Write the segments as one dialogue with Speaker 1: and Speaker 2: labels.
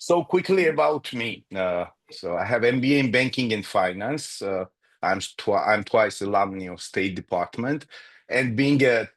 Speaker 1: So quickly about me. So I have MBA in banking and finance. I'm twice alumni of State Department, and being a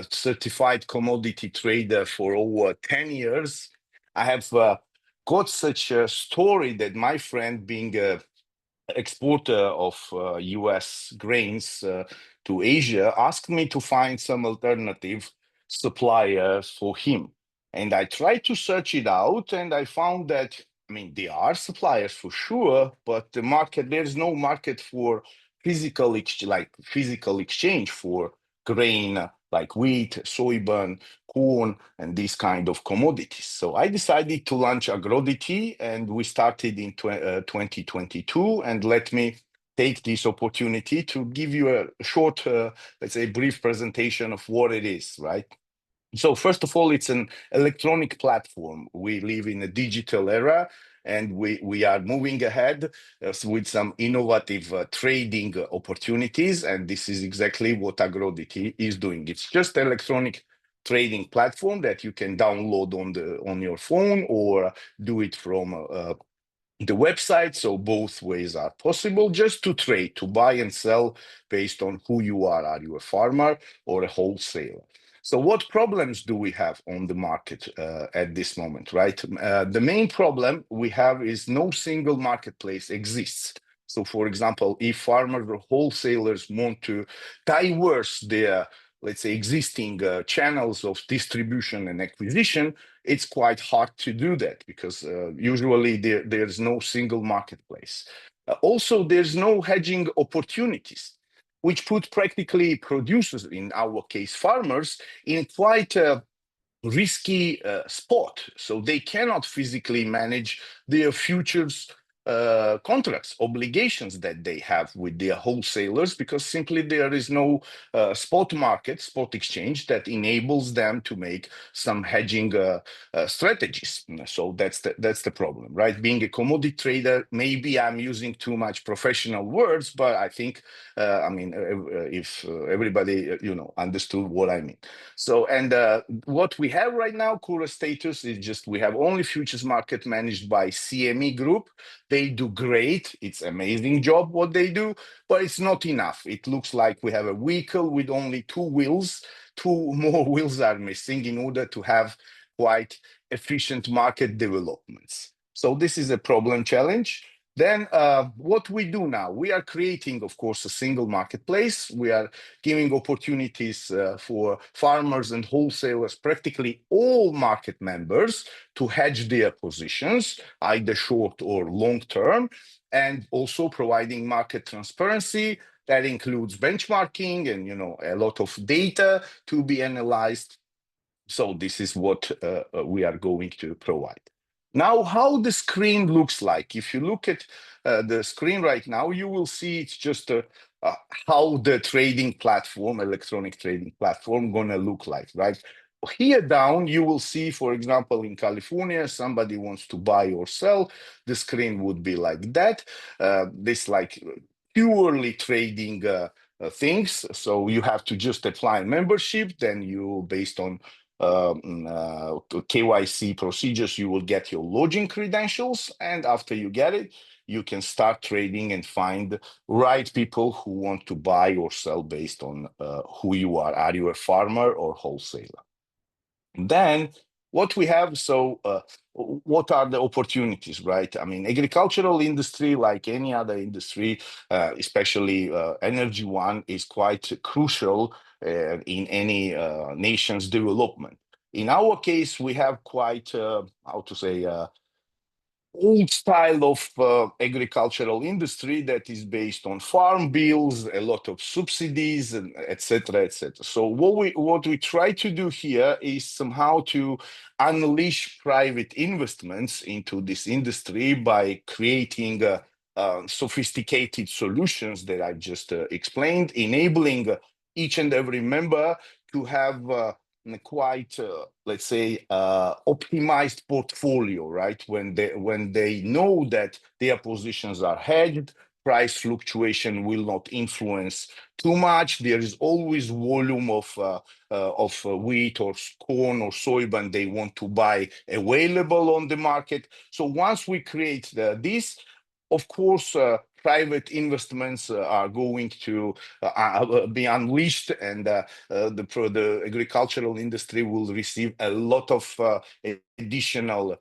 Speaker 1: certified commodity trader for over 10 years, I have got such a story that my friend, being a exporter of US grains to Asia, asked me to find some alternative suppliers for him. And I tried to search it out, and I found that, I mean, there are suppliers for sure, but there's no market for physical exchange for grain like wheat, soybean, corn, and these kind of commodities. So I decided to launch Agrodity, and we started in 2022. And let me take this opportunity to give you a short, let's say, brief presentation of what it is, right? So first of all, it's an electronic platform. We live in a digital era, and we are moving ahead with some innovative trading opportunities. And this is exactly what Agrodity is doing. It's just electronic trading platform that you can download on your phone or do it from the website. So both ways are possible, just to trade, to buy and sell based on who you are. Are you a farmer or a wholesaler? So what problems do we have on the market at this moment, right? The main problem we have is no single marketplace exists. So for example, if farmers or wholesalers want to diverse their, let's say, existing channels of distribution and acquisition, it's quite hard to do that because usually there's no single marketplace. Also, there's no hedging opportunities, which put practically producers, in our case farmers, in quite a risky spot. So they cannot physically manage their futures contracts, obligations that they have with their wholesalers, because simply there is no spot market, spot exchange that enables them to make some hedging strategies. So that's the problem, right? Being a commodity trader, maybe I'm using too much professional words, but I think, if everybody, understood what I mean. So, and what we have right now, current status, is just we have only futures market managed by CME Group. They do great. It's amazing job what they do, but it's not enough. It looks like we have a vehicle with only two wheels. Two more wheels are missing in order to have quite efficient market developments. So this is a problem challenge. Then what we do now, we are creating, of course, a single marketplace. We are giving opportunities for farmers and wholesalers, practically all market members, to hedge their positions, either short or long term, and also providing market transparency. That includes benchmarking and a lot of data to be analyzed. So this is what we are going to provide. Now, how the screen looks like. If you look at the screen right now, you will see it's just how the trading platform, electronic trading platform, gonna look like, right? Here down, you will see, for example, in California, somebody wants to buy or sell. The screen would be like that. This like purely trading things. So you have to just apply membership. Then you, based on KYC procedures, you will get your login credentials, and after you get it, you can start trading and find right people who want to buy or sell based on who you are. Are you a farmer or wholesaler? Then what we have, so what are the opportunities, right? I mean, agricultural industry, like any other industry, especially energy one, is quite crucial in any nation's development. In our case, we have quite, how to say, old style of agricultural industry that is based on farm bills, a lot of subsidies, and etc., etc. So what we try to do here is somehow to unleash private investments into this industry by creating sophisticated solutions that I just explained, enabling each and every member to have quite, let's say, optimized portfolio, right? When they know that their positions are hedged, price fluctuation will not influence too much. There is always volume of wheat or corn or soybean they want to buy available on the market. So once we create this, of course, private investments are going to be unleashed, and the agricultural industry will receive a lot of additional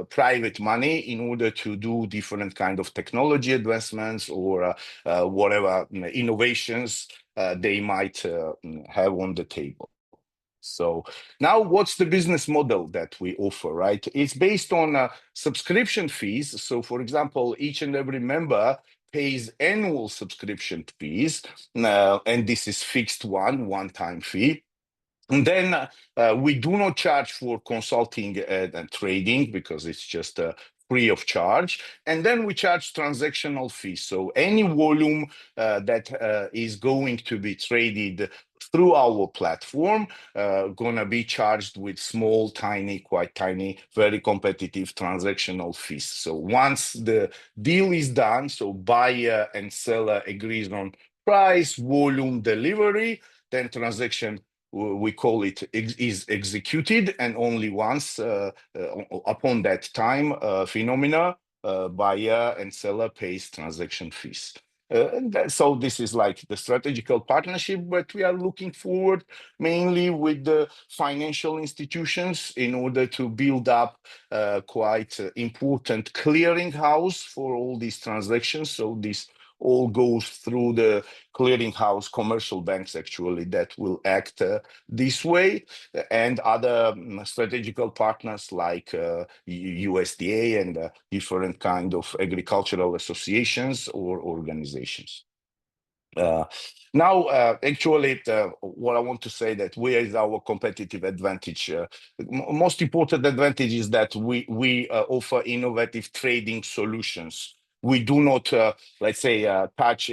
Speaker 1: private money in order to do different kind of technology advancements or whatever innovations they might have on the table. So now what's the business model that we offer, right? It's based on subscription fees. So for example, each and every member pays annual subscription fees, and this is fixed one-time fee. And then we do not charge for consulting and trading because it's just free of charge. And then we charge transactional fees. So any volume that is going to be traded through our platform gonna be charged with small, tiny, quite tiny, very competitive transactional fees. So once the deal is done, so buyer and seller agrees on price, volume, delivery, then transaction, we call it, is executed, and only once upon that time phenomena, buyer and seller pays transaction fees. So this is like the strategical partnership, but we are looking forward mainly with the financial institutions in order to build up quite important clearinghouse for all these transactions. So this all goes through the clearinghouse, commercial banks actually that will act this way, and other strategical partners like USDA and different kind of agricultural associations or organizations. Now, actually, what I want to say that where is our competitive advantage? Most important advantage is that we offer innovative trading solutions. We do not, let's say, touch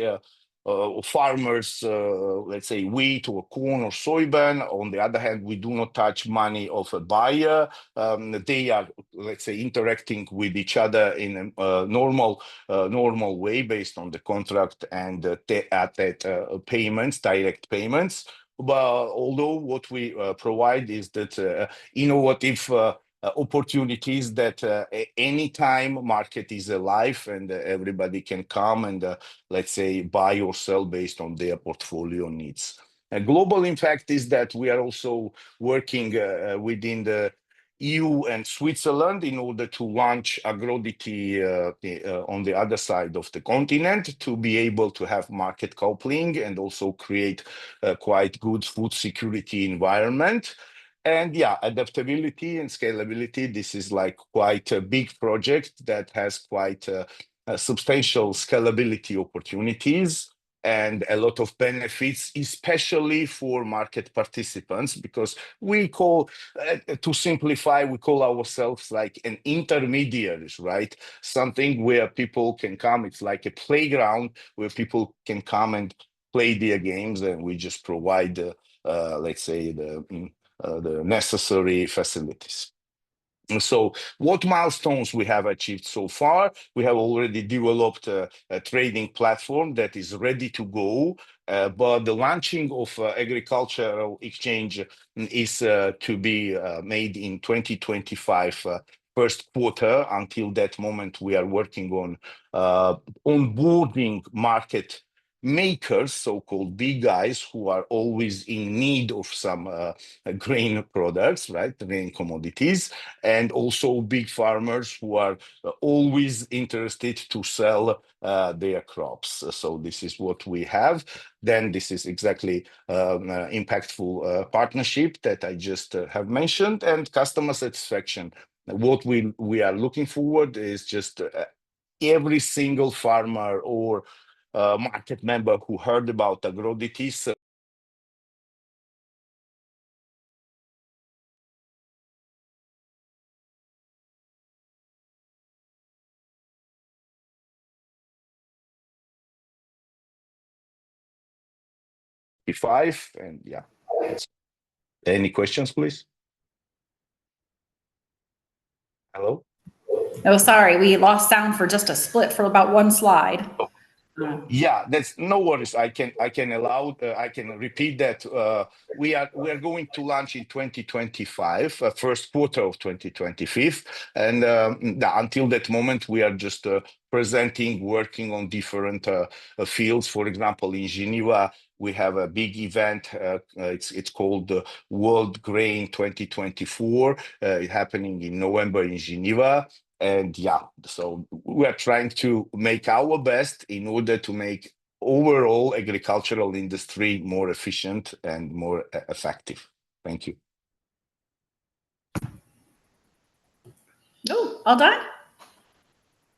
Speaker 1: farmers, let's say, wheat or corn or soybean. On the other hand, we do not touch money of a buyer. They are, let's say, interacting with each other in a normal way based on the contract and payments, direct payments. But although what we provide is that innovative opportunities that anytime market is alive and everybody can come and let's say buy or sell based on their portfolio needs. A global impact is that we are also working within the EU and Switzerland in order to launch Agrodity on the other side of the continent, to be able to have market coupling and also create a quite good food security environment. And yeah, adaptability and scalability, this is like quite a big project that has quite substantial scalability opportunities and a lot of benefits, especially for market participants, because we call, to simplify, we call ourselves like an intermediaries, right? Something where people can come, it's like a playground where people can come and play their games, and we just provide, let's say, the necessary facilities. So what milestones we have achieved so far? We have already developed a trading platform that is ready to go, but the launching of agricultural exchange is to be made in 2025 first quarter. Until that moment, we are working on onboarding market makers, so-called big guys who are always in need of some grain products, right, grain commodities, and also big farmers who are always interested to sell their crops. So this is what we have. Then this is exactly impactful partnership that I just have mentioned, and customer satisfaction. What we are looking forward is just every single farmer or market member who heard about Agrodity. So five, and yeah. Any questions, please? Hello?
Speaker 2: Oh, sorry, we lost sound for just a split for about one slide.
Speaker 1: Yeah, that's no worries. I can repeat that. We are going to launch in 2025, first quarter of 2025, and until that moment, we are just presenting, working on different fields. For example, in Geneva, we have a big event. It's called World Grain 2024, happening in November in Geneva. And yeah, so we are trying to make our best in order to make overall agricultural industry more efficient and more effective. Thank you.
Speaker 2: Oh, all done?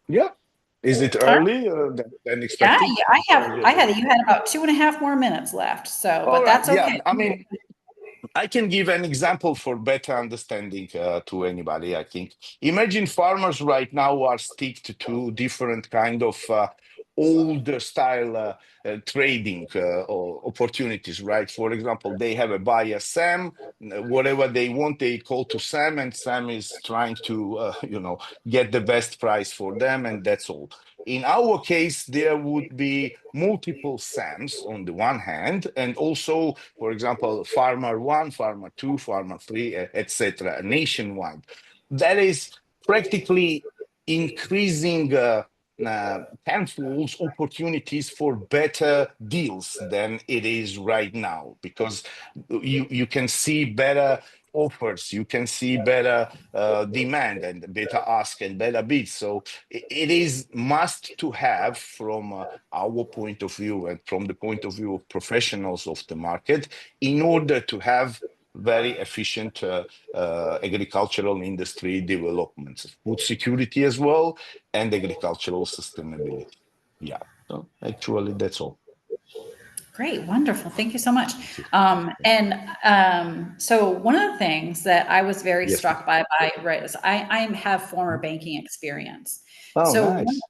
Speaker 1: Yeah. Is it early than
Speaker 2: Yeah,
Speaker 1: expected?
Speaker 2: you had about 2.5 more minutes left. So,
Speaker 1: All
Speaker 2: but
Speaker 1: right.
Speaker 2: that's
Speaker 1: Yeah.
Speaker 2: okay.
Speaker 1: I mean, I can give an example for better understanding to anybody, I think. Imagine farmers right now are stick to different kind of old style trading or opportunities, right? For example, they have a buyer, Sam, whatever they want, they call to Sam, and Sam is trying to, get the best price for them, and that's all. In our case, there would be multiple SAMs on the one hand, and also, for example, farmer one, farmer two, farmer three, etc., nationwide. That is practically increasing tenfold opportunities for better deals than it is right now, because you can see better offers, you can see better demand and better ask and better bids. So it is must to have from our point of view and from the point of view of professionals of the market, in order to have very efficient agricultural industry developments, food security as well, and agricultural sustainability. Yeah, so actually that's all.
Speaker 2: Great, wonderful. Thank you so much.
Speaker 1: Thank you.
Speaker 2: So one of the things that I was very
Speaker 1: Yes, ma'am.
Speaker 2: struck by, right, is I have former banking experience.
Speaker 1: Oh,
Speaker 2: So,
Speaker 1: nice.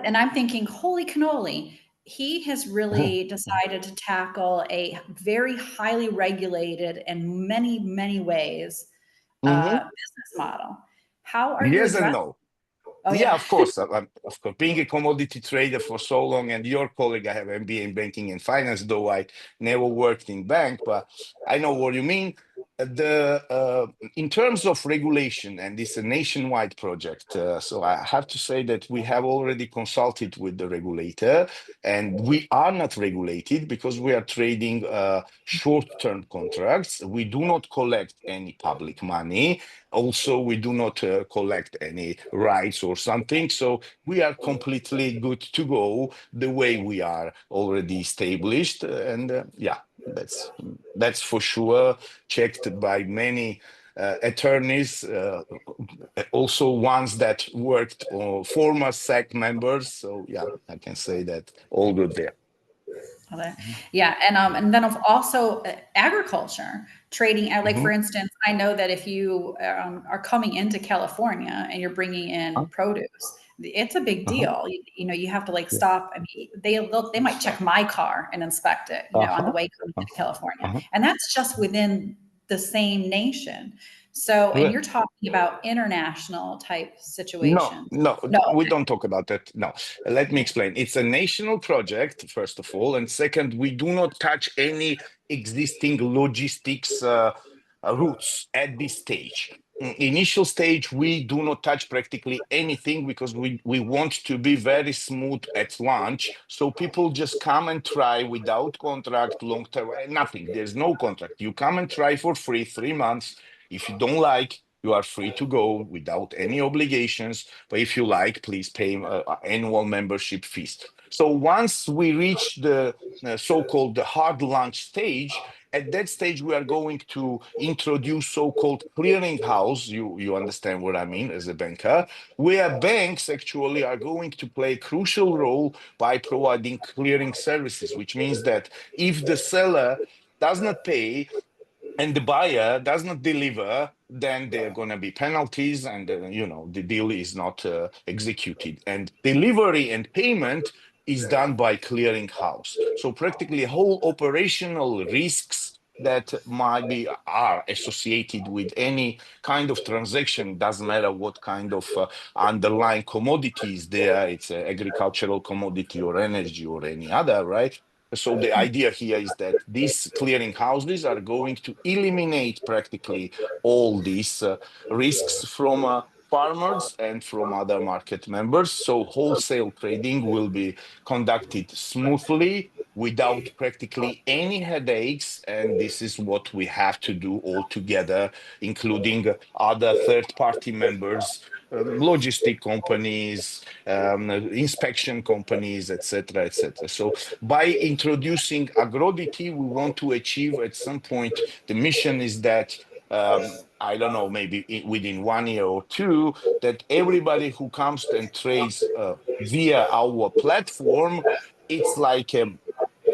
Speaker 2: and I'm thinking, holy cannoli, he has really decided to tackle a very highly regulated and many ways
Speaker 1: Hmm.
Speaker 2: business model. How are you
Speaker 1: Yes and
Speaker 2: addressing?
Speaker 1: no.
Speaker 2: Oh
Speaker 1: Yeah,
Speaker 2: yeah.
Speaker 1: of course. Of course, being a commodity trader for so long, and your colleague, I have MBA in banking and finance, though I never worked in bank, but I know what you mean. In terms of regulation, and it's a nationwide project, so I have to say that we have already consulted with the regulator, and we are not regulated because we are trading short-term contracts. We do not collect any public money. Also, we do not collect any rights or something. So we are completely good to go the way we are already established. And yeah, that's for sure checked by many attorneys, also ones that worked former SEC members. So yeah, I can say that all good there. Mhm.
Speaker 2: Yeah, and then of also agriculture trading. Like for
Speaker 1: Mhm.
Speaker 2: instance, I know that if you are coming into California and you're bringing in
Speaker 1: Uh,
Speaker 2: produce, it's a big
Speaker 1: uh-huh.
Speaker 2: deal. You know, you have to like
Speaker 1: Yeah.
Speaker 2: stop. I mean, they might check my car and inspect it, on the
Speaker 1: Uh-huh.
Speaker 2: way coming into
Speaker 1: Uh-huh.
Speaker 2: California,
Speaker 1: Uh-huh.
Speaker 2: and that's just within the same nation. So, and
Speaker 1: Well,
Speaker 2: you're talking about international type
Speaker 1: no,
Speaker 2: situations.
Speaker 1: no,
Speaker 2: No,
Speaker 1: we don't talk about that. No, let me explain. It's a national project, first of all. And second, we do not touch any existing logistics routes at this stage. Initial stage, we do not touch practically anything because we want to be very smooth at launch. So people just come and try without contract, long term, nothing. There's no contract. You come and try for free, 3 months. If you don't like, you are free to go without any obligations. But if you like, please pay annual membership fees. So once we reach the so-called the hard launch stage, at that stage we are going to introduce so-called clearinghouse. You understand what I mean as a banker, where banks actually are going to play a crucial role by providing clearing services, which means that if the seller does not pay and the buyer does not deliver, then there are going to be penalties, and the deal is not executed. And delivery and payment is done by clearing house. So practically whole operational risks that are associated with any kind of transaction. Doesn't matter what kind of underlying commodities there. It's an agricultural commodity or energy or any other, right? So the idea here is that these clearing houses are going to eliminate practically all these risks from farmers and from other market members. So wholesale trading will be conducted smoothly without practically any headaches. And this is what we have to do all together, including other third-party members, logistic companies, inspection companies, etc., etc. So by introducing Agrodity, we want to achieve at some point, the mission is that I don't know, maybe within 1 year or two, that everybody who comes and trades via our platform, it's like a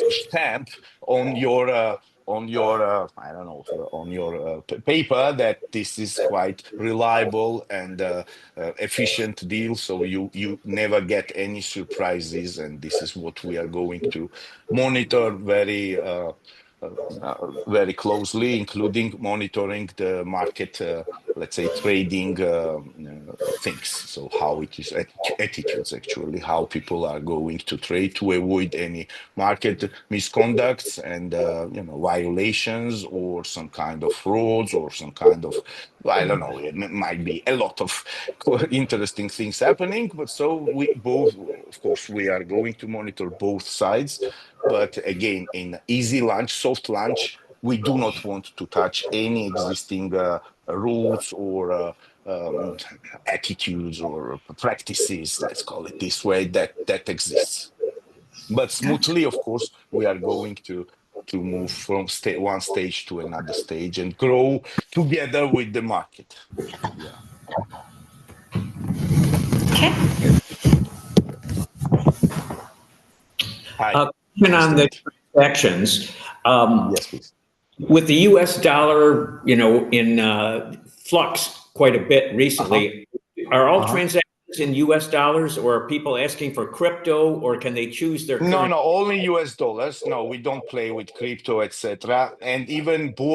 Speaker 1: stamp on your I don't know, on your paper, that this is quite reliable and efficient deal, so you never get any surprises. And this is what we are going to monitor very closely, including monitoring the market, let's say, trading things. So how it is attitudes, actually, how people are going to trade to avoid any market misconducts and violations, or some kind of frauds, or some kind of, I don't know, it might be a lot of interesting things happening. But so we both, of course, we are going to monitor both sides. But again, in easy launch, soft launch, we do not want to touch any existing rules or attitudes or practices, let's call it this way, that exists. But smoothly, of course, we are going to move from one stage to another stage and grow together with the market. Yeah.
Speaker 2: Okay.
Speaker 1: Hi,
Speaker 3: On the transactions,
Speaker 1: yes, please.
Speaker 3: with the U.S. dollar, in flux quite a bit recently, are all transactions in U.S. dollars, or are people asking for crypto, or can they choose their currency?
Speaker 1: No, only US dollars. No, we don't play with crypto, etc. And even